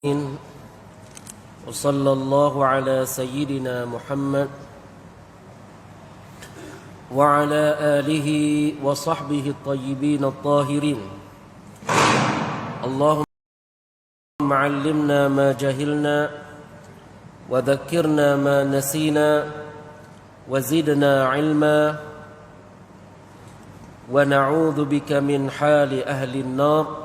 وصلى الله على سيدنا محمد وعلى آله وصحبه الطيبين الطاهرين. اللهم علمنا ما جهلنا وذكرنا ما نسينا وزدنا علما ونعوذ بك من حال أهل النار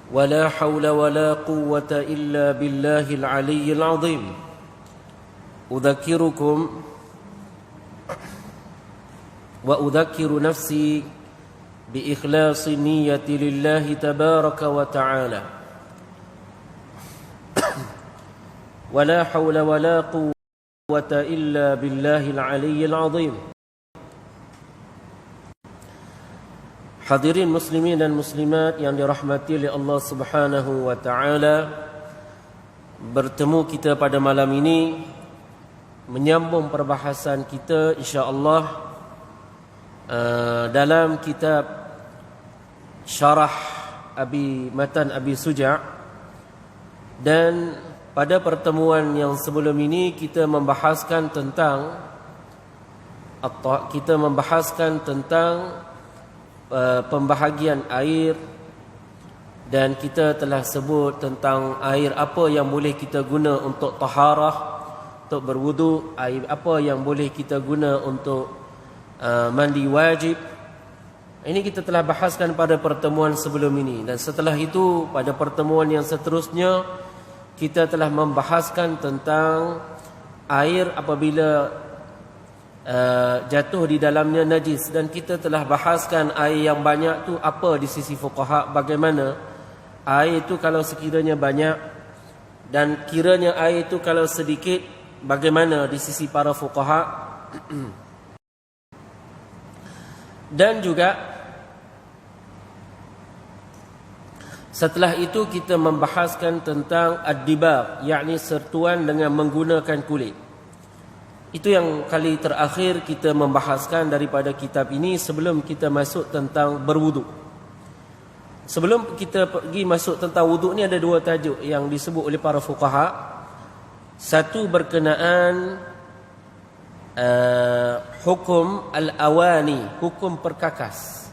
ولا حول ولا قوة إلا بالله العلي العظيم. أذكركم وأذكر نفسي بإخلاص النية لله تبارك وتعالى ولا حول ولا قوة إلا بالله العلي العظيم. Hadirin muslimin dan muslimat yang dirahmati oleh Allah Subhanahu wa taala, bertemu kita pada malam ini menyambung perbahasan kita insya-Allah dalam kitab Syarah Matan Abi Suja', dan pada pertemuan yang sebelum ini kita membahaskan tentang pembahagian air, dan kita telah sebut tentang air apa yang boleh kita guna untuk taharah, untuk berwudu, air apa yang boleh kita guna untuk mandi wajib. Ini kita telah bahaskan pada pertemuan sebelum ini, dan setelah itu pada pertemuan yang seterusnya kita telah membahaskan tentang air apabila jatuh di dalamnya najis, dan kita telah bahaskan air yang banyak tu apa di sisi fuqaha, bagaimana air itu kalau sekiranya banyak dan kiranya air itu kalau sedikit bagaimana di sisi para fuqaha. Dan juga setelah itu kita membahaskan tentang ad-dibagh, yakni sertuan dengan menggunakan kulit. Itu yang kali terakhir kita membahaskan daripada kitab ini sebelum kita masuk tentang berwuduk. Sebelum kita pergi masuk tentang wuduk ni, ada dua tajuk yang disebut oleh para fuqaha. Satu berkenaan hukum al-awani, hukum perkakas.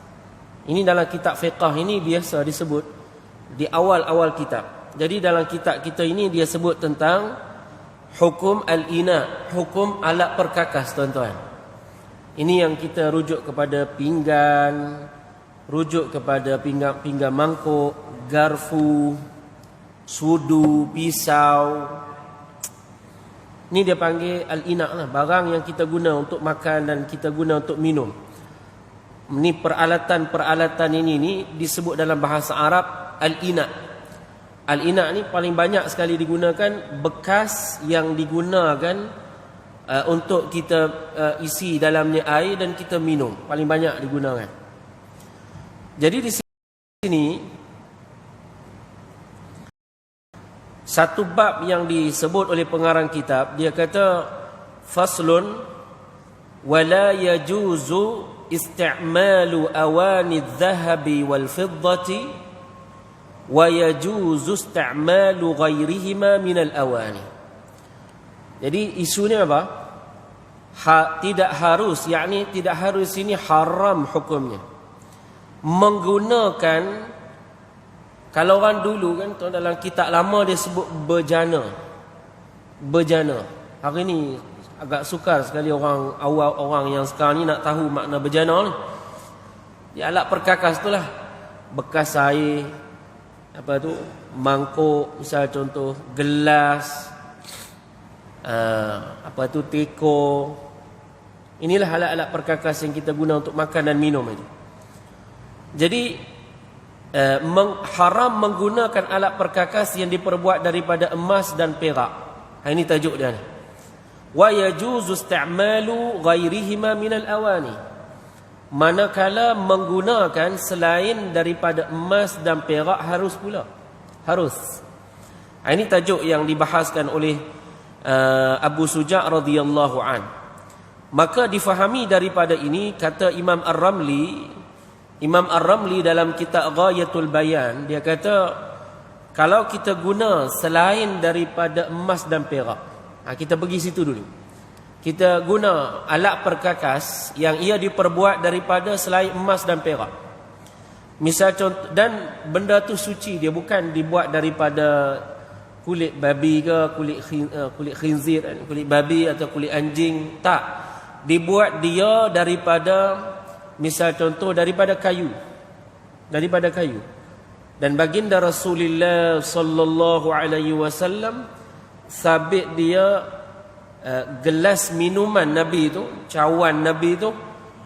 Ini dalam kitab fiqah ini biasa disebut di awal-awal kitab. Jadi dalam kitab kita ini dia sebut tentang hukum al-ina, hukum alat perkakas, tuan-tuan. Ini yang kita rujuk kepada pinggan, rujuk kepada pinggan mangkuk, garfu, sudu, pisau. Ini dia panggil al-ina lah, barang yang kita guna untuk makan dan kita guna untuk minum. Ini peralatan ini disebut dalam bahasa Arab al-ina. Al-ina' ni paling banyak sekali digunakan, bekas yang digunakan untuk kita isi dalamnya air dan kita minum, paling banyak digunakan. Jadi di sini satu bab yang disebut oleh pengarang kitab, dia kata faslun wala yajuzu isti'malu awani adh-dhahabi wal fiddati wa yajuzu isti'malu ghairihima minal awani. Jadi isunya apa? Tidak harus, yakni tidak harus ini haram hukumnya menggunakan, kalau orang dulu kan dalam kitab lama dia sebut bejana. Hari ni agak sukar sekali orang awal, orang yang sekarang ni nak tahu makna bejana ni. Dia alat perkakas itulah, bekas air, apa tu, mangkuk, misal contoh gelas, apa tu, teko. Inilah alat-alat perkakas yang kita guna untuk makan dan minum itu. Jadi haram menggunakan alat perkakas yang diperbuat daripada emas dan perak. Ini tajuk dia. Wa yajuzu isti'malu ghairihima minal awani. Manakala menggunakan selain daripada emas dan perak harus pula. Harus. Ini tajuk yang dibahaskan oleh Abu Suja' radhiyallahu an. Maka difahami daripada ini, kata Imam Ar-Ramli dalam kitab Ghayatul Bayan, dia kata kalau kita guna selain daripada emas dan perak, kita pergi situ dulu. Kita guna alat perkakas yang ia diperbuat daripada selain emas dan perak. Misal contoh, dan benda tu suci, dia bukan dibuat daripada kulit babi ke, kulit khinzir, kulit babi atau kulit anjing. Tak. Dibuat dia daripada, misal contoh, daripada kayu. Daripada kayu. Dan baginda Rasulullah sallallahu alaihi wasallam sabit dia gelas minuman Nabi itu, cawan Nabi itu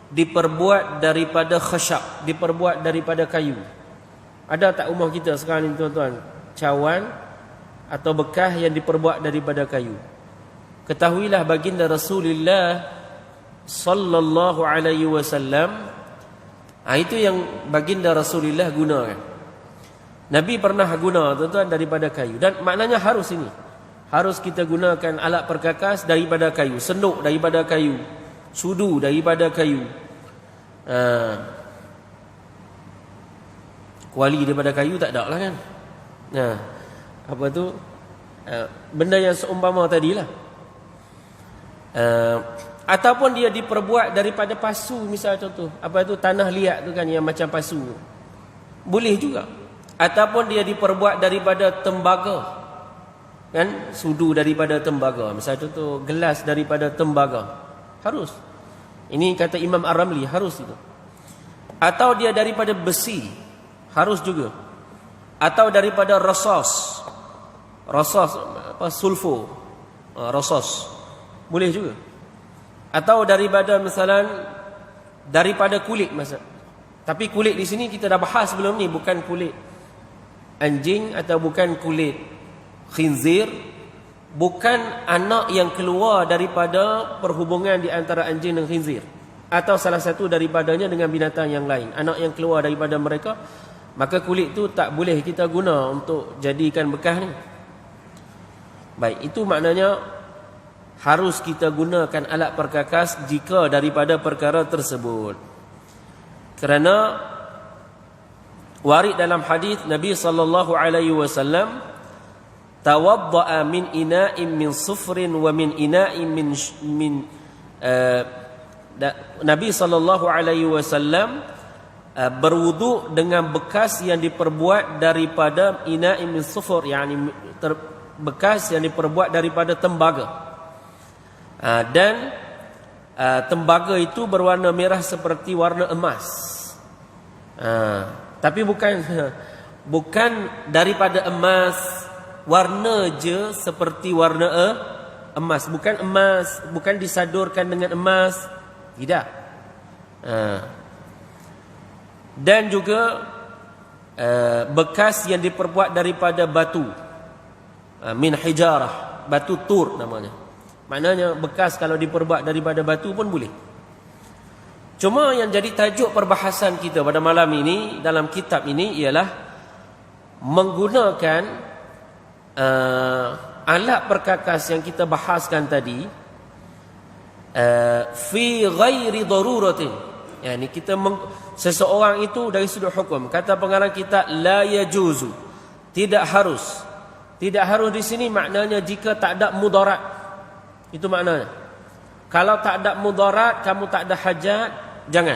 diperbuat daripada khashab, diperbuat daripada kayu. Ada tak rumah kita sekarang ni tuan-tuan, cawan atau bekas yang diperbuat daripada kayu? Ketahuilah baginda Rasulullah sallallahu alaihi wasallam, itu yang baginda Rasulullah gunakan. Nabi pernah guna tuan-tuan daripada kayu. Dan maknanya harus ini, harus kita gunakan alat perkakas daripada kayu, senduk daripada kayu, sudu daripada kayu, kuali daripada kayu tak ada lah kan. Apa tu, benda yang seumpama tadilah. Ataupun dia diperbuat daripada pasu, misal contoh, apa tu, tanah liat tu kan, yang macam pasu, boleh juga. Ataupun dia diperbuat daripada tembaga, kan, sudu daripada tembaga, misal contoh gelas daripada tembaga, harus. Ini kata Imam Ar-Ramli, harus itu. Atau dia daripada besi, harus juga. Atau daripada rasas, apa, sulfur, rasas, boleh juga. Atau daripada misalan daripada kulit, masa. Tapi kulit di sini kita dah bahas sebelum ni, bukan kulit anjing atau bukan kulit khinzir, bukan anak yang keluar daripada perhubungan di antara anjing dan khinzir, atau salah satu daripadanya dengan binatang yang lain, anak yang keluar daripada mereka, maka kulit tu tak boleh kita guna untuk jadikan bekas ni. Baik, itu maknanya harus kita gunakan alat perkakas jika daripada perkara tersebut. Kerana warid dalam hadis Nabi sallallahu alaihi wasallam, tawadda'a min ina'in min sufrin wa min ina'in min Nabi sallallahu alaihi wasallam berwudu dengan bekas yang diperbuat daripada ina'in min sufur, yakni bekas yang diperbuat daripada tembaga. Dan tembaga itu berwarna merah seperti warna emas. Tapi bukan daripada emas warna je seperti warna emas, bukan emas, bukan disadurkan dengan emas, tidak. Dan juga bekas yang diperbuat daripada batu, min hijarah, batu tur namanya. Maknanya bekas kalau diperbuat daripada batu pun boleh. Cuma yang jadi tajuk perbahasan kita pada malam ini dalam kitab ini ialah menggunakan alat perkakas yang kita bahaskan tadi fi ghairi daruratin. Yani kita seseorang itu dari sudut hukum, kata pengarang kita, la yajuzu, tidak harus. Tidak harus di sini maknanya jika tak ada mudarat. Itu maknanya. Kalau tak ada mudarat, kamu tak ada hajat, jangan.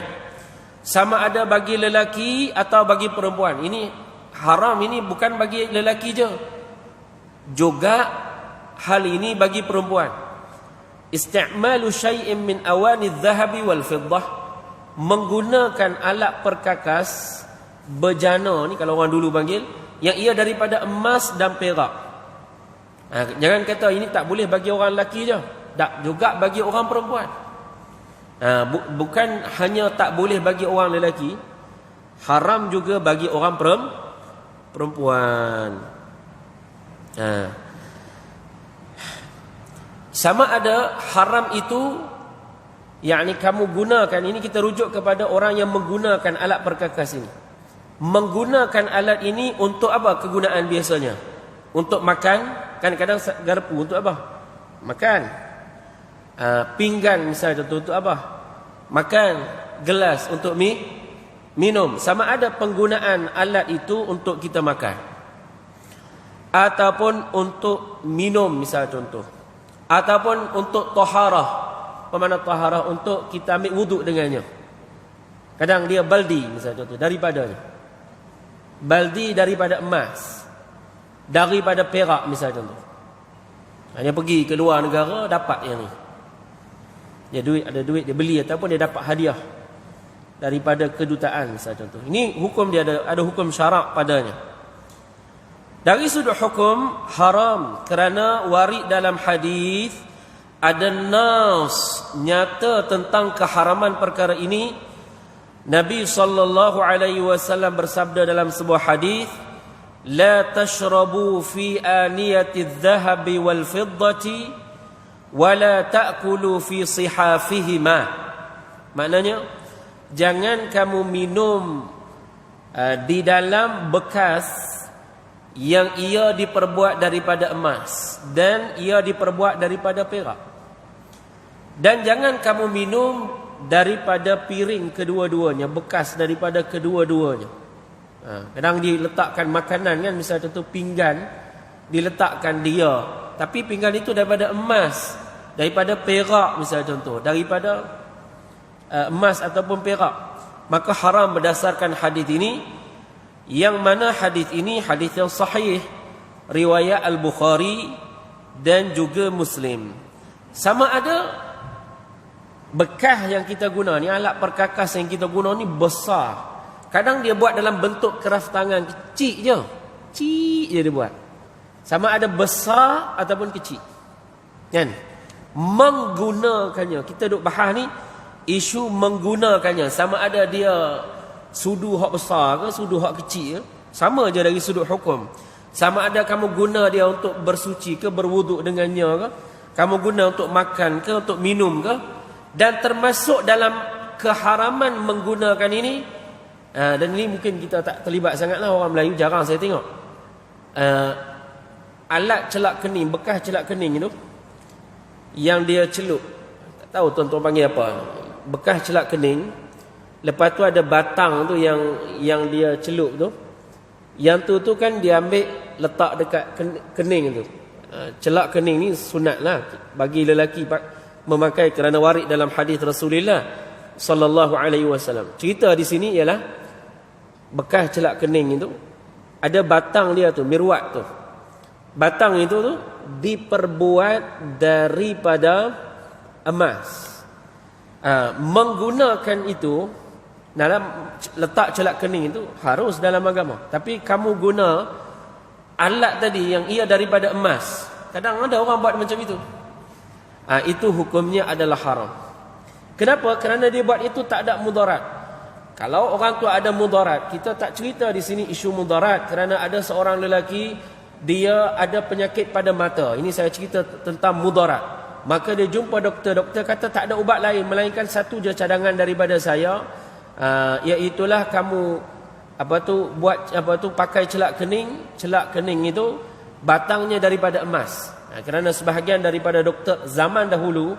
Sama ada bagi lelaki atau bagi perempuan. Ini haram, ini bukan bagi lelaki je, juga hal ini bagi perempuan. Isti'malu syai'in min awani adh-dhahabi wal fiddah, menggunakan alat perkakas bejana ni, kalau orang dulu panggil, yang ia daripada emas dan perak. Jangan kata ini tak boleh bagi orang lelaki je, tak, juga bagi orang perempuan. Bukan hanya tak boleh bagi orang lelaki, haram juga bagi orang perempuan. Sama ada haram itu, yakni kamu gunakan, ini kita rujuk kepada orang yang menggunakan alat perkakas ini. Menggunakan alat ini untuk apa kegunaan biasanya? Untuk makan. Kan kadang garpu untuk apa? Makan. Pinggan misalnya untuk apa? Makan. Gelas untuk minum. Sama ada penggunaan alat itu untuk kita makan. ataupun untuk minum misal contoh, ataupun untuk taharah. Apa makna taharah? Untuk kita ambil wuduk dengannya. Kadang dia baldi misal contoh, daripadanya. Baldi daripada emas, daripada perak misal contoh. Dia pergi ke luar negara dapat yang ni. Dia ada duit dia beli, ataupun dia dapat hadiah daripada kedutaan misal contoh. Ini hukum dia, ada hukum syarak padanya. Dari sudut hukum haram, kerana warid dalam hadis ada nas nyata tentang keharaman perkara ini. Nabi sallallahu alaihi wasallam bersabda dalam sebuah hadis, la tashrabu fi aniyati adh-dhahabi wal fiddati wa la ta'kulu fi sihafihima. Maknanya, jangan kamu minum di dalam bekas yang ia diperbuat daripada emas dan ia diperbuat daripada perak. Dan jangan kamu minum daripada piring kedua-duanya, bekas daripada kedua-duanya. Kadang diletakkan makanan kan, misalnya contoh pinggan, diletakkan dia, tapi pinggan itu daripada emas, daripada perak misalnya contoh, daripada emas ataupun perak. Maka haram berdasarkan hadis ini, yang mana hadis ini hadis yang sahih, riwayat Al-Bukhari dan juga Muslim. Sama ada bekas yang kita guna ni, alat perkakas yang kita guna ni besar. Kadang dia buat dalam bentuk keras tangan, kecil je. Kecil je dia buat. Sama ada besar ataupun kecil. Kan? Menggunakannya. Kita duk bahas ni isu menggunakannya. Sama ada dia sudu hak besar ke sudu hak kecil ke, sama je dari sudut hukum. Sama ada kamu guna dia untuk bersuci ke, berwuduk dengannya ke, kamu guna untuk makan ke, untuk minum ke. Dan termasuk dalam keharaman menggunakan ini, dan ini mungkin kita tak terlibat sangatlah, orang Melayu jarang saya tengok, alat celak kening, bekas celak kening itu yang dia celup, tak tahu tuan-tuan panggil apa, bekas celak kening. Lepas tu ada batang tu yang dia celup tu. Yang tu kan dia ambil letak dekat kening tu. Celak kening ni sunat lah bagi lelaki memakai, kerana warid dalam hadis Rasulullah sallallahu alaihi wasallam. Cerita di sini ialah bekas celak kening itu ada batang dia tu, mirwat tu. Batang itu tu diperbuat daripada emas. Menggunakan itu dalam letak celak kening itu harus dalam agama. Tapi kamu guna alat tadi yang ia daripada emas, kadang ada orang buat macam itu, itu hukumnya adalah haram. Kenapa? Kerana dia buat itu tak ada mudarat. Kalau orang tu ada mudarat, kita tak cerita di sini isu mudarat. Kerana ada seorang lelaki, dia ada penyakit pada mata. Ini saya cerita tentang mudarat. Maka dia jumpa doktor, doktor kata tak ada ubat lain melainkan satu je cadangan daripada saya, iaitulah kamu pakai celak kening itu batangnya daripada emas. Kerana sebahagian daripada doktor zaman dahulu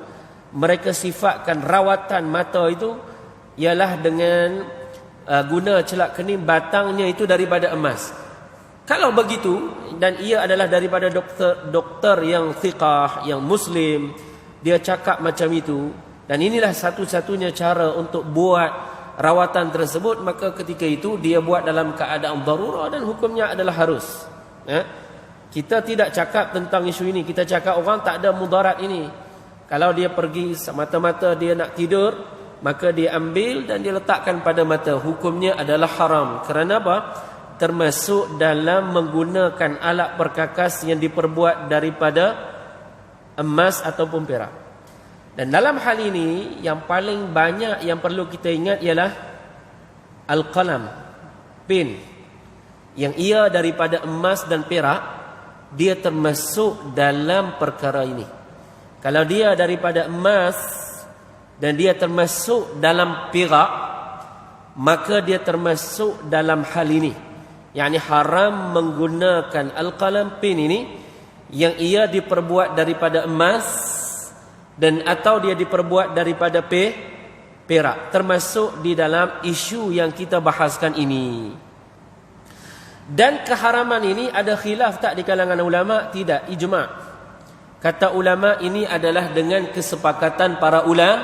mereka sifatkan rawatan mata itu ialah dengan guna celak kening batangnya itu daripada emas. Kalau begitu, dan ia adalah daripada doktor yang thiqah, yang muslim, dia cakap macam itu, dan inilah satu-satunya cara untuk buat rawatan tersebut, maka ketika itu dia buat dalam keadaan darurah dan hukumnya adalah harus. Kita tidak cakap tentang isu ini, kita cakap orang tak ada mudarat ini. Kalau dia pergi semata-mata dia nak tidur, maka dia ambil dan dia letakkan pada mata, hukumnya adalah haram. Kerana apa? Termasuk dalam menggunakan alat perkakas yang diperbuat daripada emas ataupun perak. Dan dalam hal ini yang paling banyak yang perlu kita ingat ialah al-qalam, pen, yang ia daripada emas dan perak, dia termasuk dalam perkara ini. Kalau dia daripada emas dan dia termasuk dalam perak, maka dia termasuk dalam hal ini. Yani haram menggunakan al-qalam, pen ini yang ia diperbuat daripada emas dan atau dia diperbuat daripada perak, termasuk di dalam isu yang kita bahaskan ini. Dan keharaman ini ada khilaf tak di kalangan ulama? Tidak, ijma'. Kata ulama ini adalah dengan kesepakatan para ulama.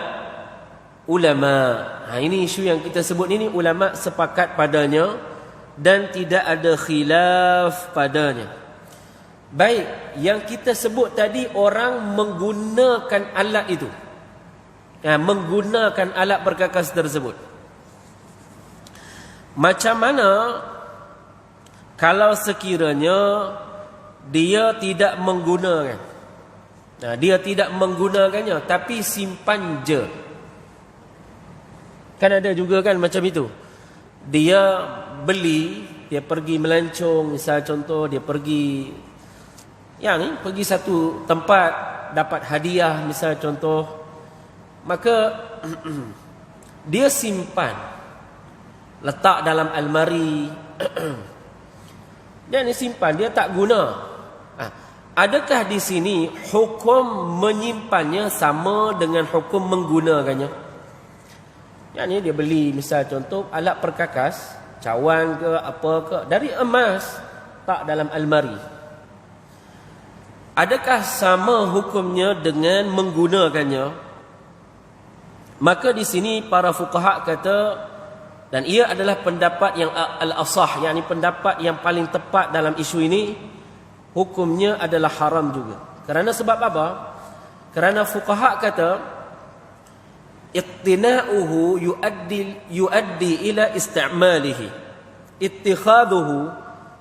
Ini isu yang kita sebut ini, ulama sepakat padanya dan tidak ada khilaf padanya. Baik, yang kita sebut tadi orang menggunakan alat itu. Menggunakan alat perkakas tersebut. Macam mana kalau sekiranya dia tidak menggunakan? Dia tidak menggunakannya tapi simpan je. Kan ada juga kan macam itu. Dia beli, dia pergi melancong, misal contoh dia pergi pergi satu tempat dapat hadiah misal contoh, maka dia simpan, letak dalam almari. Dia ni simpan, dia tak guna. Adakah di sini hukum menyimpannya sama dengan hukum menggunakannya? Yang ni dia beli misal contoh alat perkakas, cawan ke apa ke, dari emas, tak dalam almari. Adakah sama hukumnya dengan menggunakannya? Maka di sini para fuqaha kata, dan ia adalah pendapat yang al-asah, yakni pendapat yang paling tepat dalam isu ini, hukumnya adalah haram juga. Kerana sebab apa? Kerana fuqaha kata iqtina'uhu yuaddi ila istimalihi. Ittikhaduhu,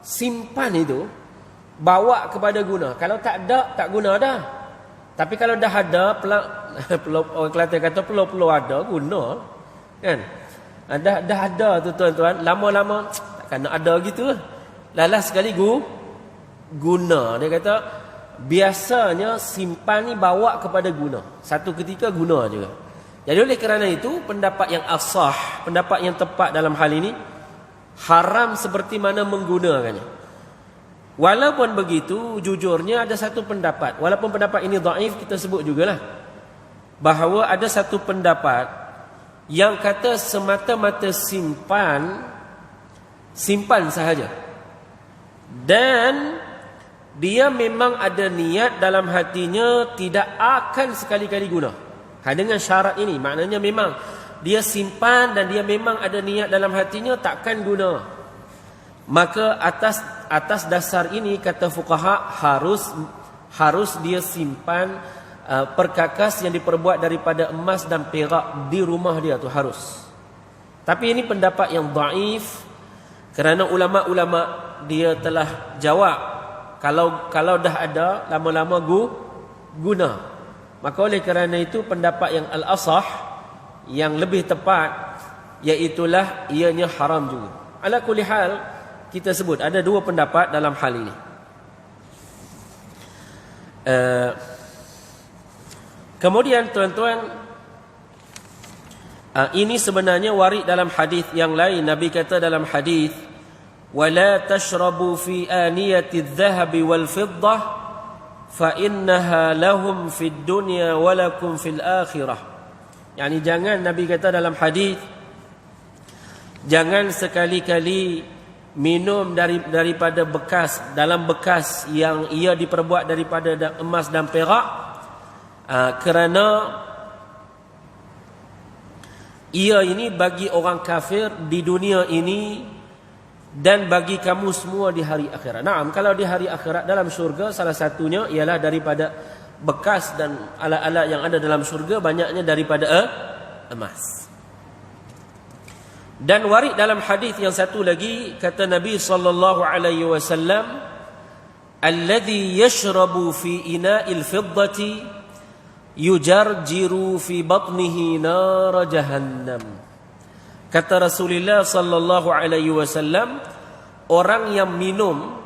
simpan itu bawa kepada guna. Kalau tak ada, tak guna dah. Tapi kalau dah ada, orang Kelantan kata perlu ada, guna. Kan? Dah ada tu tuan-tuan, lama-lama takkan nak ada gitu. Lalas sekali guna. Dia kata biasanya simpan ni bawa kepada guna. Satu ketika guna juga. Jadi oleh kerana itu pendapat yang asah, pendapat yang tepat dalam hal ini, haram seperti mana menggunakannya. Walaupun begitu, jujurnya ada satu pendapat, walaupun pendapat ini dhaif, kita sebut jugalah, bahawa ada satu pendapat yang kata semata-mata simpan sahaja. Dan dia memang ada niat dalam hatinya tidak akan sekali-kali guna. Dengan syarat ini, maknanya memang dia simpan dan dia memang ada niat dalam hatinya takkan guna. Maka atas dasar ini kata fuqaha harus dia simpan perkakas yang diperbuat daripada emas dan perak di rumah dia tu harus. Tapi ini pendapat yang dhaif kerana ulama-ulama dia telah jawab kalau dah ada lama-lama guna. Maka oleh kerana itu pendapat yang al-asah yang lebih tepat iaitulah ianya haram juga. Ala kulli hal, kita sebut ada dua pendapat dalam hal ini. Kemudian tuan-tuan, ini sebenarnya warid dalam hadis yang lain. Nabi kata dalam hadis, "Wala tashrabu fi aniyati adh-dhahabi wal fiddah fa innaha lahum fid dunya wa lakum fil akhirah." Yani jangan, Nabi kata dalam hadis, jangan sekali-kali minum daripada bekas, dalam bekas yang ia diperbuat daripada emas dan perak, kerana ia ini bagi orang kafir di dunia ini dan bagi kamu semua di hari akhirat. Naam, kalau di hari akhirat dalam syurga, salah satunya ialah daripada bekas dan alat-alat yang ada dalam syurga banyaknya daripada emas. Dan warid dalam hadis yang satu lagi, kata Nabi sallallahu alaihi wasallam, "Alladhi yashrabu fi ina'il fiddati yujarjiru fi batnihi nar jahannam." Kata Rasulullah sallallahu alaihi wasallam, orang yang minum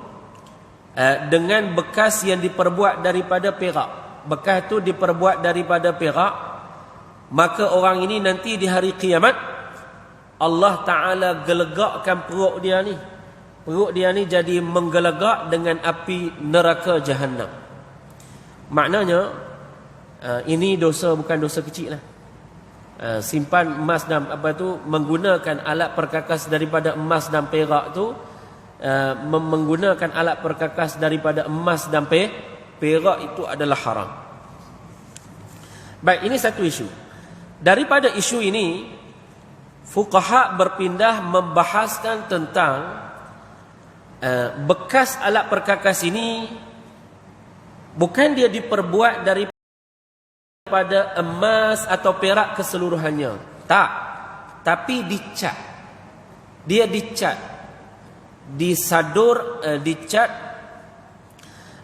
dengan bekas yang diperbuat daripada perak, bekas itu diperbuat daripada perak, maka orang ini nanti di hari kiamat Allah Ta'ala gelegakkan perut dia ni. Perut dia ni jadi menggelegak dengan api neraka Jahannam. Maknanya ini dosa, bukan dosa kecil lah. Simpan emas dan menggunakan alat perkakas daripada emas dan perak tu, menggunakan alat perkakas daripada emas dan perak itu adalah haram. Baik, ini satu isu. Daripada isu ini, fuqaha berpindah membahaskan tentang bekas alat perkakas ini bukan dia diperbuat daripada emas atau perak keseluruhannya. Tak. Tapi dicat. Dia dicat. Disadur, dicat,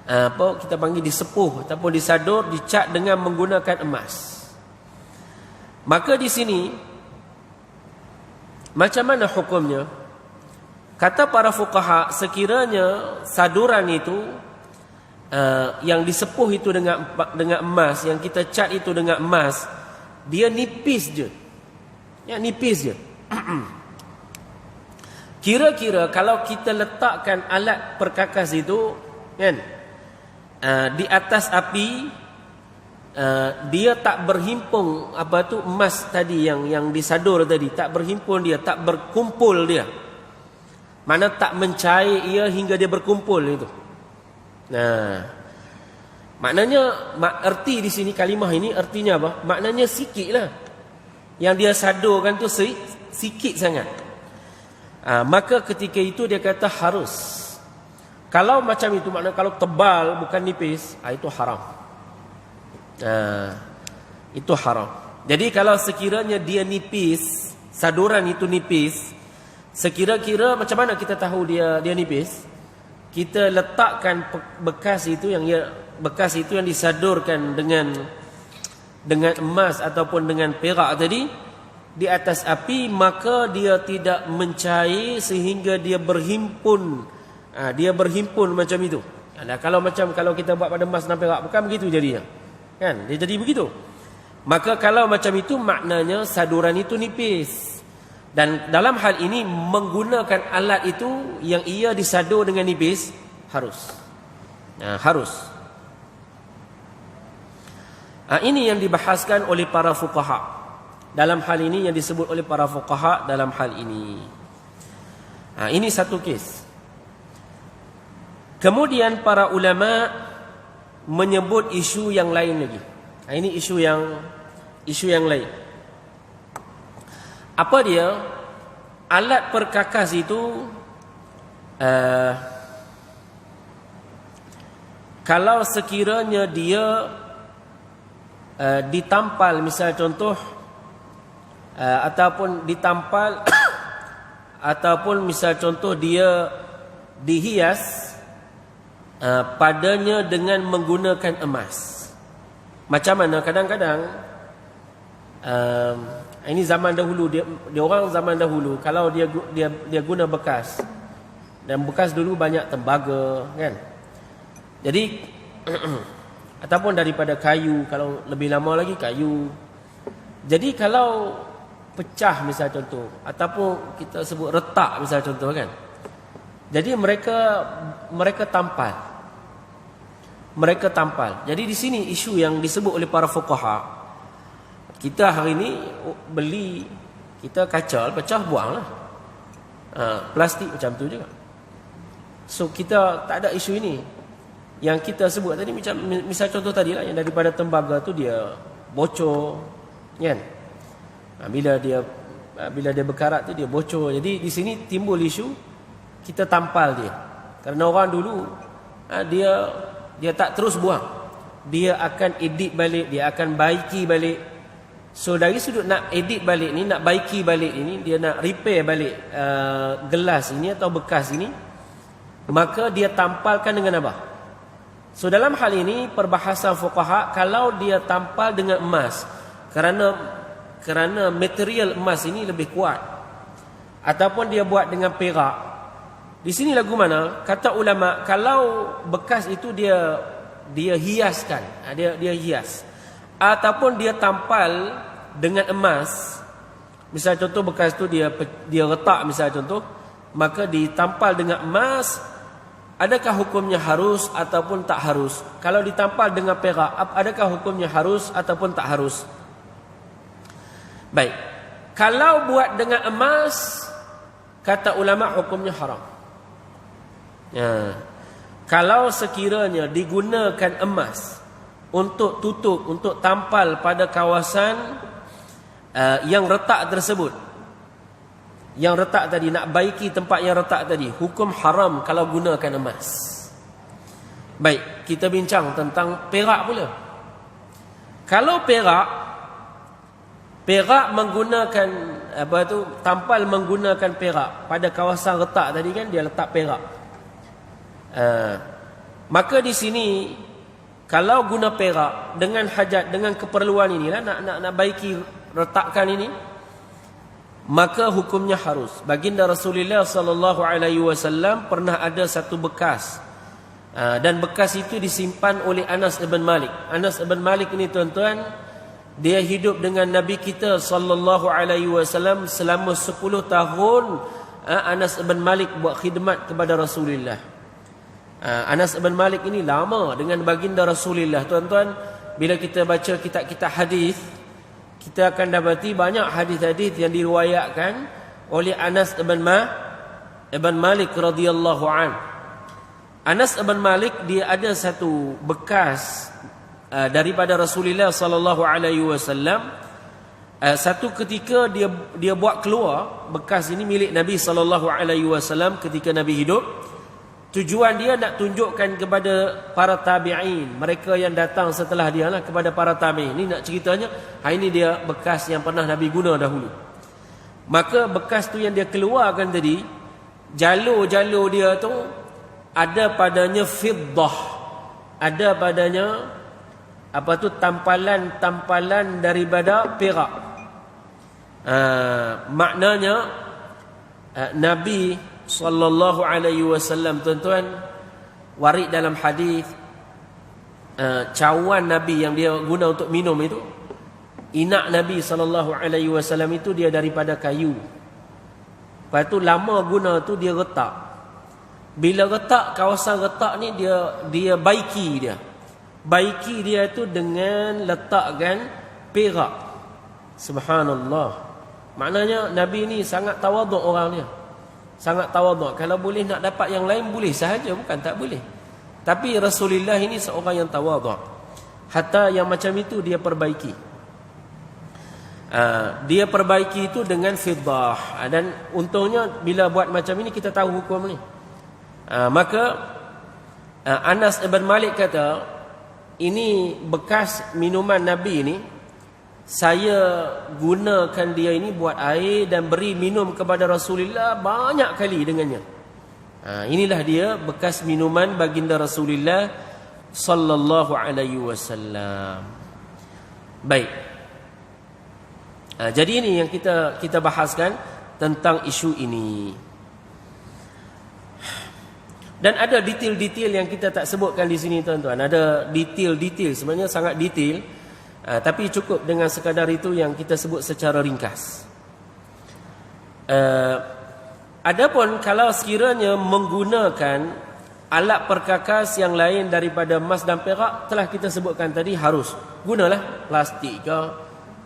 apa kita panggil disepuh ataupun disadur, dicat dengan menggunakan emas. Maka di sini macam mana hukumnya? Kata para fuqaha, sekiranya saduran itu yang disepuh itu dengan emas, yang kita cat itu dengan emas, dia nipis je. Ya, nipis je. Kira-kira kalau kita letakkan alat perkakas itu kan di atas api, dia tak berhimpun apa tu emas tadi yang disadur tadi, tak berhimpun dia, tak berkumpul dia. Mana tak mencair ia hingga dia berkumpul itu. Nah, maknanya erti di sini kalimah ini artinya apa? Maknanya sikitlah. Yang dia sadurkan tu sikit sangat. Maka ketika itu dia kata harus. Kalau macam itu, maknanya kalau tebal bukan nipis, itu haram. Itu haram. Jadi kalau sekiranya dia nipis, saduran itu nipis, sekira-kira macam mana kita tahu dia nipis? Kita letakkan bekas itu yang disadurkan dengan emas ataupun dengan perak tadi di atas api, maka dia tidak mencair sehingga dia berhimpun. Dia berhimpun macam itu. Kalau kita buat pada emas dan perak, bukan begitu jadinya. Kan? Dia jadi begitu. Maka kalau macam itu, maknanya saduran itu nipis. Dan dalam hal ini menggunakan alat itu yang ia disadur dengan nipis harus. Harus. Ini yang dibahaskan oleh para fuqaha. Dalam hal ini yang disebut oleh para fuqaha dalam hal ini. Ini satu kes. Kemudian para ulama menyebut isu yang lain lagi. Ini isu yang lain. Apa dia? Alat perkakas itu kalau sekiranya dia ditampal, misal contoh, ataupun ditampal ataupun misal contoh dia dihias padanya dengan menggunakan emas. Macam mana? Kadang-kadang ini zaman dahulu, dia orang zaman dahulu kalau dia guna bekas, dan bekas dulu banyak tembaga kan. Jadi ataupun daripada kayu, kalau lebih lama lagi kayu. Jadi kalau pecah misal contoh, ataupun kita sebut retak misal contoh kan. Jadi mereka tampal. Mereka tampal. Jadi di sini isu yang disebut oleh para fuqaha. Kita hari ini beli, kita kacal, pecah, buanglah. Plastik macam tu juga. So kita tak ada isu ini. Yang kita sebut tadi misal contoh tadi lah, yang daripada tembaga tu dia bocor, kan? Bila dia berkarat tu dia bocor. Jadi di sini timbul isu kita tampal dia. Kerana orang dulu dia tak terus buang. Dia akan edit balik, dia akan baiki balik. So dari sudut nak edit balik ni, nak baiki balik ini, dia nak repair balik gelas ini atau bekas ini, maka dia tampalkan dengan apa? So dalam hal ini perbahasan fuqaha, kalau dia tampal dengan emas, kerana material emas ini lebih kuat, ataupun dia buat dengan perak. Di sini lagu mana? Kata ulama, kalau bekas itu dia hiaskan, dia hias, ataupun dia tampal dengan emas. Misal contoh bekas tu dia retak misal contoh, maka ditampal dengan emas. Adakah hukumnya harus ataupun tak harus? Kalau ditampal dengan perak, adakah hukumnya harus ataupun tak harus? Baik. Kalau buat dengan emas, kata ulama hukumnya haram. Kalau sekiranya digunakan emas untuk tutup, untuk tampal pada kawasan yang retak tersebut, yang retak tadi, nak baiki tempat yang retak tadi, hukum haram kalau gunakan emas. Baik, kita bincang tentang perak pula. Kalau perak menggunakan tampal menggunakan perak pada kawasan retak tadi kan, dia letak perak. Maka di sini kalau guna perak dengan hajat, dengan keperluan inilah, nak baiki retakan ini, maka hukumnya harus. Baginda Rasulullah sallallahu alaihi wasallam pernah ada satu bekas, dan bekas itu disimpan oleh Anas ibn Malik. Anas ibn Malik ini tuan-tuan, dia hidup dengan Nabi kita sallallahu alaihi wasallam selama 10 tahun. Anas ibn Malik buat khidmat kepada Rasulullah. Anas ibn Malik ini lama dengan baginda Rasulullah. Tuan-tuan, bila kita baca kitab-kitab hadis, kita akan dapati banyak hadis-hadis yang diriwayatkan oleh Anas ibn Malik radhiyallahu an. Anas ibn Malik dia ada satu bekas daripada Rasulullah sallallahu alaihi wasallam. Satu ketika dia buat keluar bekas ini milik Nabi sallallahu alaihi wasallam ketika Nabi hidup. Tujuan dia nak tunjukkan kepada para tabi'in, mereka yang datang setelah dia lah, kepada para tabi'in. Ini nak ceritanya, ini dia bekas yang pernah Nabi guna dahulu. Maka bekas tu yang dia keluarkan tadi, jalur-jalur dia tu ada padanya fiddah, ada padanya tampalan daripada perak. Maknanya Nabi sallallahu alaihi wasallam, tuan-tuan, warid dalam hadis, cawan Nabi yang dia guna untuk minum itu, inak Nabi sallallahu alaihi wasallam itu dia daripada kayu. Lepas tu lama guna tu dia retak. Bila retak, kawasan retak ni dia baiki dia. Baiki dia tu dengan letakkan perak. Subhanallah. Maknanya Nabi ni sangat tawaduk orang dia. Sangat tawaduk. Kalau boleh nak dapat yang lain boleh sahaja, bukan tak boleh. Tapi Rasulullah ini seorang yang tawaduk. Hatta yang macam itu dia perbaiki. Dia perbaiki itu dengan fiddah. Dan untungnya bila buat macam ini kita tahu hukum ni. Maka Anas ibn Malik kata, ini bekas minuman Nabi ini, saya gunakan dia ini buat air dan beri minum kepada Rasulullah banyak kali dengannya. Inilah dia bekas minuman baginda Rasulullah sallallahu alaihi wasallam. Baik. Jadi ini yang kita bahaskan tentang isu ini. Dan ada detail-detail yang kita tak sebutkan di sini, tuan-tuan. Ada detail-detail, sebenarnya sangat detail. Tapi cukup dengan sekadar itu yang kita sebut secara ringkas. Adapun kalau sekiranya menggunakan alat perkakas yang lain daripada emas dan perak, telah kita sebutkan tadi harus. Gunalah plastik ke,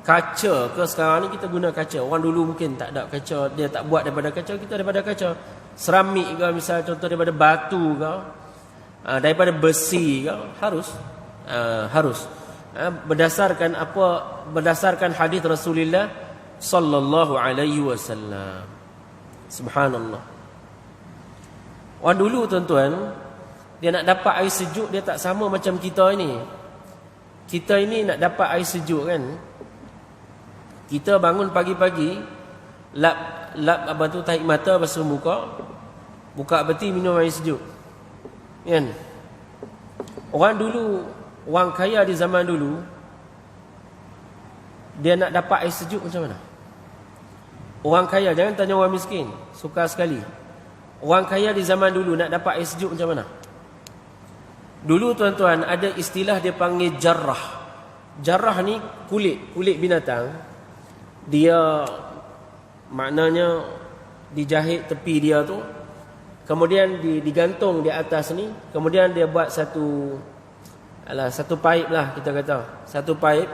kaca ke. Sekarang ni kita guna kaca. Orang dulu mungkin tak ada kaca, dia tak buat daripada kaca, kita daripada kaca. Seramik ke, misal contoh daripada batu ke, daripada besi ke, harus. Berdasarkan hadis Rasulullah sallallahu alaihi wasallam. Subhanallah. Orang dulu, tuan-tuan, dia nak dapat air sejuk, dia tak sama macam kita ini. Kita ini nak dapat air sejuk kan, kita bangun pagi-pagi, lap tarik mata, basuh muka, buka peti, minum air sejuk kan. Orang dulu, orang kaya di zaman dulu, dia nak dapat air sejuk macam mana? Orang kaya, jangan tanya orang miskin, sukar sekali. Orang kaya di zaman dulu nak dapat air sejuk macam mana? Dulu, tuan-tuan, ada istilah dia panggil jarrah. Jarrah ni kulit binatang. Dia maknanya dijahit tepi dia tu, kemudian digantung di atas ni, kemudian dia buat satu paip lah, kita kata satu paip.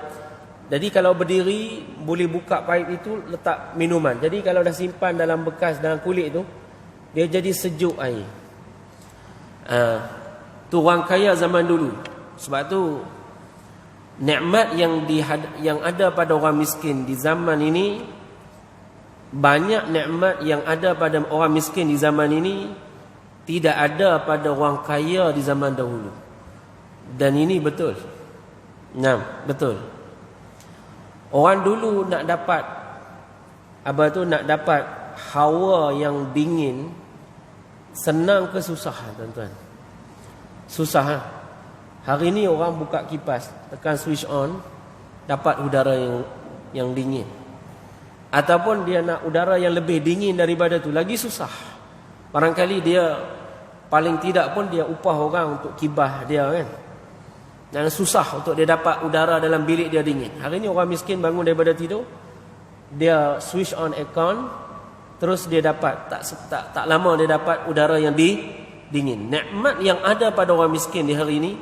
Jadi kalau berdiri boleh buka paip itu, letak minuman. Jadi kalau dah simpan dalam bekas, dalam kulit tu, dia jadi sejuk air. Tu orang kaya zaman dulu. Sebab tu nikmat yang ada pada orang miskin di zaman ini, banyak nikmat yang ada pada orang miskin di zaman ini tidak ada pada orang kaya di zaman dahulu. Dan ini betul. Nah, betul. Orang dulu nak dapat nak dapat hawa yang dingin, senang ke susah, tuan-tuan? Susah. Hari ni orang buka kipas, tekan switch on, dapat udara yang dingin. Ataupun dia nak udara yang lebih dingin daripada tu, lagi susah. Barangkali dia paling tidak pun dia upah orang untuk kibas dia kan. Dan susah untuk dia dapat udara dalam bilik dia dingin. Hari ni orang miskin bangun daripada tidur, dia switch on aircon, terus dia dapat tak lama dia dapat udara yang dingin. Nikmat yang ada pada orang miskin di hari ini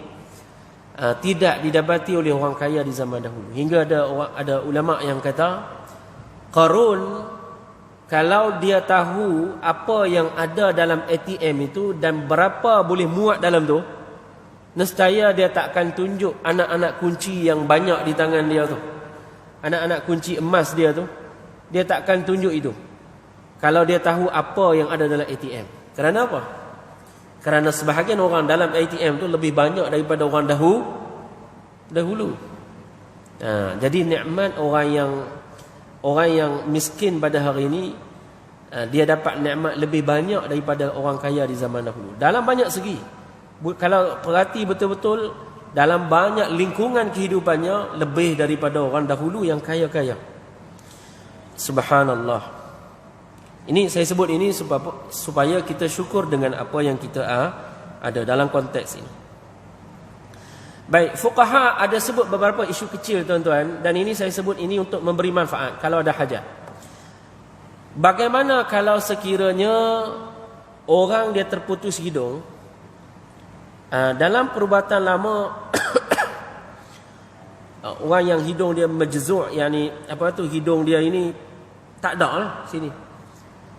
tidak didapati oleh orang kaya di zaman dahulu. Hingga ada ulama yang kata, Qarun kalau dia tahu apa yang ada dalam ATM itu dan berapa boleh muat dalam tu, nescaya dia tak akan tunjuk anak-anak kunci yang banyak di tangan dia tu. Anak-anak kunci emas dia tu, dia tak akan tunjuk itu. Kalau dia tahu apa yang ada dalam ATM. Kerana apa? Kerana sebahagian orang dalam ATM tu lebih banyak daripada orang dahulu. Jadi nikmat orang yang miskin pada hari ini, dia dapat nikmat lebih banyak daripada orang kaya di zaman dahulu. Dalam banyak segi. Kalau perhati betul-betul, dalam banyak lingkungan kehidupannya lebih daripada orang dahulu yang kaya-kaya. Subhanallah. Ini saya sebut ini supaya kita syukur dengan apa yang kita ada dalam konteks ini. Baik, fuqaha ada sebut beberapa isu kecil, tuan-tuan, dan ini saya sebut ini untuk memberi manfaat kalau ada hajat. Bagaimana kalau sekiranya orang dia terputus hidung, dalam perubatan lama orang yang hidung dia majzu', yakni hidung dia ini tak ada lah sini.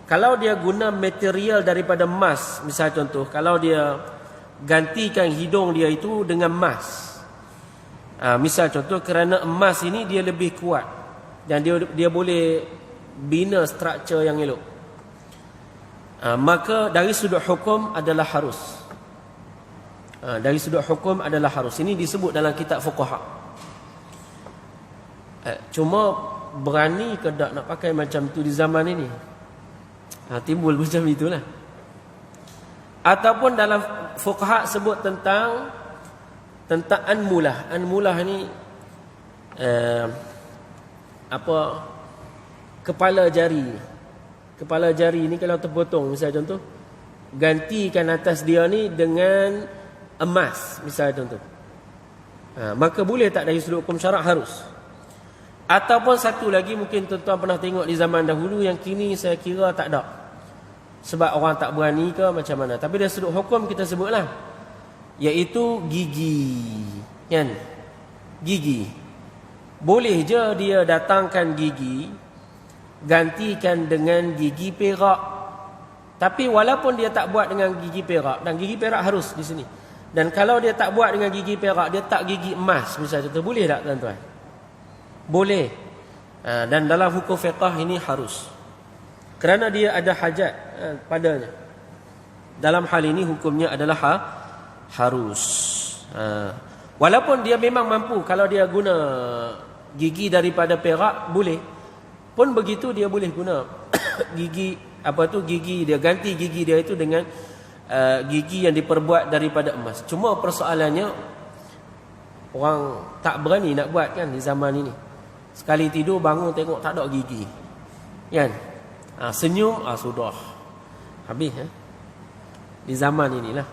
Kalau dia guna material daripada emas, misal contoh, kalau dia gantikan hidung dia itu dengan emas, misal contoh, kerana emas ini dia lebih kuat dan dia boleh bina struktur yang elok, maka dari sudut hukum adalah harus. Dari sudut hukum adalah harus. Ini disebut dalam kitab fuqaha. Cuma berani ke tak nak pakai macam tu di zaman ini? Timbul macam itulah. Ataupun dalam fuqaha sebut tentang anmulah. Anmulah ni kepala jari. Kepala jari ni kalau terpotong, misal contoh, gantikan atas dia ni dengan emas, misal contoh, maka boleh tak dari sudut hukum syarak? Harus. Ataupun satu lagi, mungkin tuan-tuan pernah tengok di zaman dahulu, yang kini saya kira tak ada, sebab orang tak berani ke macam mana. Tapi dari sudut hukum kita sebutlah, iaitu gigi, kan? Gigi boleh je dia datangkan gigi, gantikan dengan gigi perak. Tapi walaupun dia tak buat dengan gigi perak, dan gigi perak harus di sini, dan kalau dia tak buat dengan gigi perak, dia tak gigi emas misalnya, tu boleh tak, tuan-tuan? Boleh. Dan dalam hukum fiqh ini harus, kerana dia ada hajat padanya. Dalam hal ini hukumnya adalah harus. Walaupun dia memang mampu, kalau dia guna gigi daripada perak boleh, pun begitu dia boleh guna gigi gigi dia, ganti gigi dia itu dengan gigi yang diperbuat daripada emas. Cuma persoalannya, orang tak berani nak buat kan di zaman ini. Sekali tidur bangun tengok tak ada gigi, kan? Senyum, sudah habis di zaman inilah.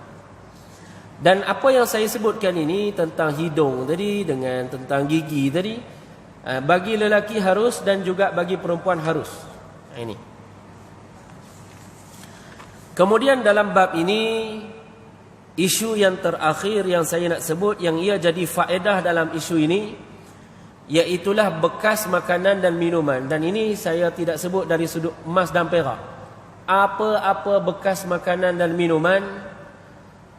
Dan apa yang saya sebutkan ini tentang hidung tadi dengan tentang gigi tadi, bagi lelaki harus dan juga bagi perempuan harus. Ini. Kemudian dalam bab ini, isu yang terakhir yang saya nak sebut, yang ia jadi faedah dalam isu ini, iaitulah bekas makanan dan minuman. Dan ini saya tidak sebut dari sudut emas dan perak. Apa-apa bekas makanan dan minuman,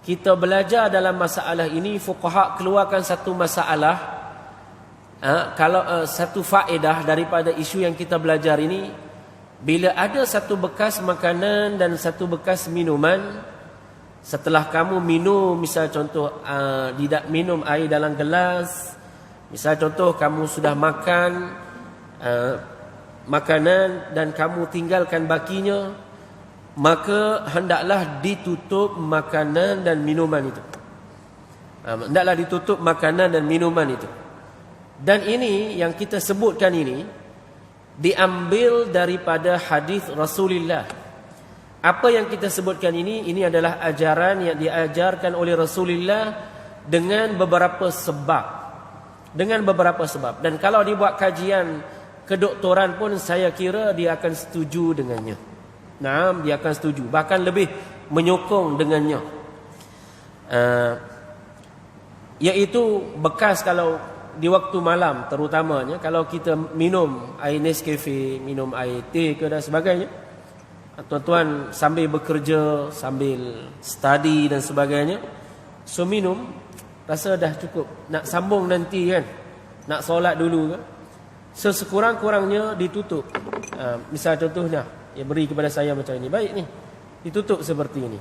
kita belajar dalam masalah ini, fuqaha keluarkan satu masalah, satu faedah daripada isu yang kita belajar ini. Bila ada satu bekas makanan dan satu bekas minuman, setelah kamu minum, misal contoh tidak minum air dalam gelas, misal contoh kamu sudah makan makanan dan kamu tinggalkan bakinya, maka hendaklah ditutup makanan dan minuman itu. Hendaklah ditutup makanan dan minuman itu. Dan ini yang kita sebutkan ini diambil daripada hadis Rasulullah. Apa yang kita sebutkan ini adalah ajaran yang diajarkan oleh Rasulullah dengan beberapa sebab. Dengan beberapa sebab. Dan kalau dibuat kajian kedoktoran pun saya kira dia akan setuju dengannya. Nah, dia akan setuju, bahkan lebih menyokong dengannya. Iaitu bekas kalau di waktu malam terutamanya, kalau kita minum air Nescafe, minum air teh ke dan sebagainya, tuan-tuan sambil bekerja, sambil study dan sebagainya, so minum, rasa dah cukup, nak sambung nanti kan, nak solat dulu kan, so sekurang-kurangnya ditutup. Misal contohnya, dia beri kepada saya macam ini, baik ni, ditutup seperti ini.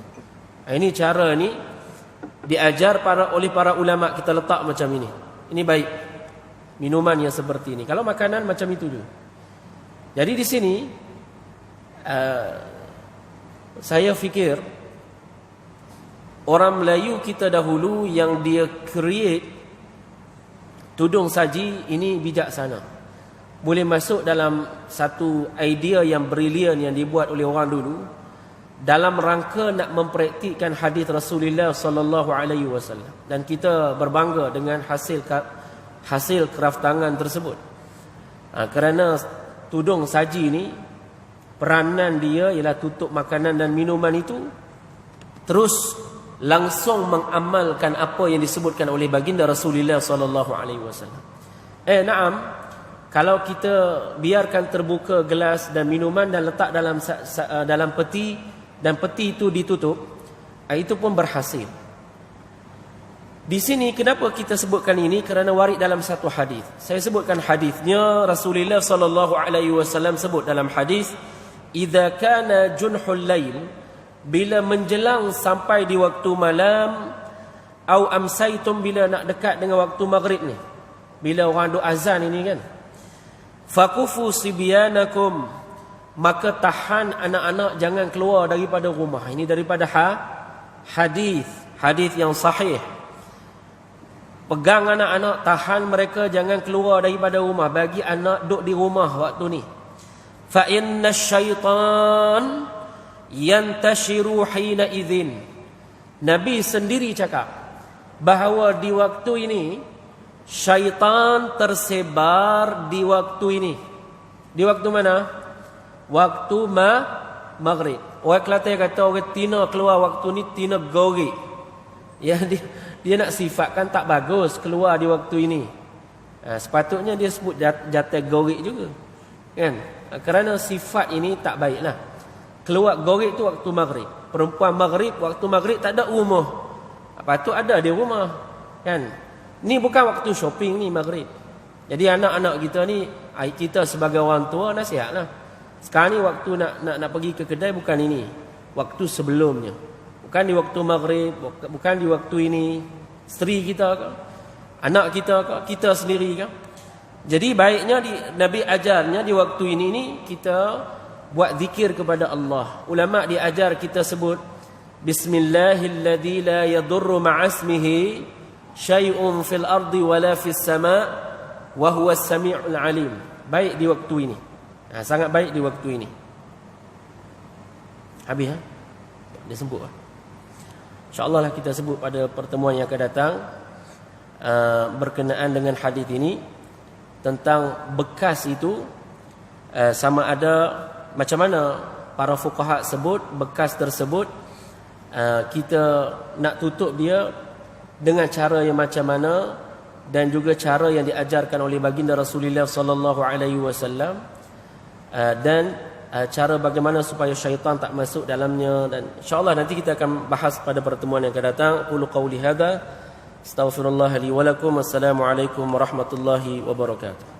Ini cara ni diajar oleh para ulama, kita letak macam ini. Ini baik, minuman yang seperti ini. Kalau makanan macam itu juga. Jadi di sini saya fikir orang Melayu kita dahulu yang dia create tudung saji ini bijaksana. Boleh masuk dalam satu idea yang brilian yang dibuat oleh orang dulu dalam rangka nak mempraktikkan hadis Rasulullah sallallahu alaihi wasallam, dan kita berbangga dengan hasil kraft tangan tersebut. Kerana tudung saji ini peranan dia ialah tutup makanan dan minuman itu, terus langsung mengamalkan apa yang disebutkan oleh baginda Rasulullah sallallahu alaihi wasallam. Naam, kalau kita biarkan terbuka gelas dan minuman dan letak dalam peti dan peti itu ditutup, itu pun berhasil. Di sini kenapa kita sebutkan ini? Kerana warid dalam satu hadis. Saya sebutkan hadisnya. Rasulullah sallallahu alaihi wasallam sebut dalam hadis, "Idza kana junhul lail", bila menjelang sampai di waktu malam, au amsaitum, bila nak dekat dengan waktu maghrib ni, bila orang duk azan ini kan, fakufu sibyanakum, maka tahan anak-anak jangan keluar daripada rumah. Ini daripada hadis yang sahih. Pegang anak-anak, tahan mereka jangan keluar daripada rumah, bagi anak duduk di rumah waktu ni. Fa inna syaitan yantashiru hina idzin. Nabi sendiri cakap bahawa di waktu ini syaitan tersebar di waktu ini. Di waktu mana? Waktu maghrib. Orang Kelantan kata orang tina keluar waktu ni tina gori. Ya, dia nak sifatkan tak bagus keluar di waktu ini. Sepatutnya dia sebut jatuh gori juga, kan? Kerana sifat ini tak baiklah. Keluar gori tu waktu maghrib. Perempuan maghrib, waktu maghrib tak ada rumah, patut ada di rumah, kan? Ni bukan waktu shopping ni maghrib. Jadi anak-anak kita ni, kita sebagai orang tua nasihatlah. Sekarang ni waktu nak pergi ke kedai bukan ini, waktu sebelumnya. Bukan di waktu maghrib, bukan di waktu ini. Isteri kita ke, anak kita ke, kita sendiri ke. Jadi baiknya Nabi ajarnya di waktu ini ni kita buat zikir kepada Allah. Ulama diajar kita sebut Bismillahilladzi la yadurru ma'asmihi syai'un fil ardi wala fis sama' wa huwas sami'ul alim. Baik di waktu ini. Sangat baik di waktu ini. Habis dia sebut. InsyaAllah lah kita sebut pada pertemuan yang akan datang berkenaan dengan hadis ini, tentang bekas itu, sama ada macam mana para fuqaha sebut bekas tersebut, kita nak tutup dia dengan cara yang macam mana, dan juga cara yang diajarkan oleh baginda Rasulullah sallallahu alaihi wasallam. Dan cara bagaimana supaya syaitan tak masuk dalamnya, dan insya-Allah nanti kita akan bahas pada pertemuan yang akan datang. Qulu qauli hadza astaghfirullah li wa lakum. Assalamualaikum warahmatullahi wabarakatuh.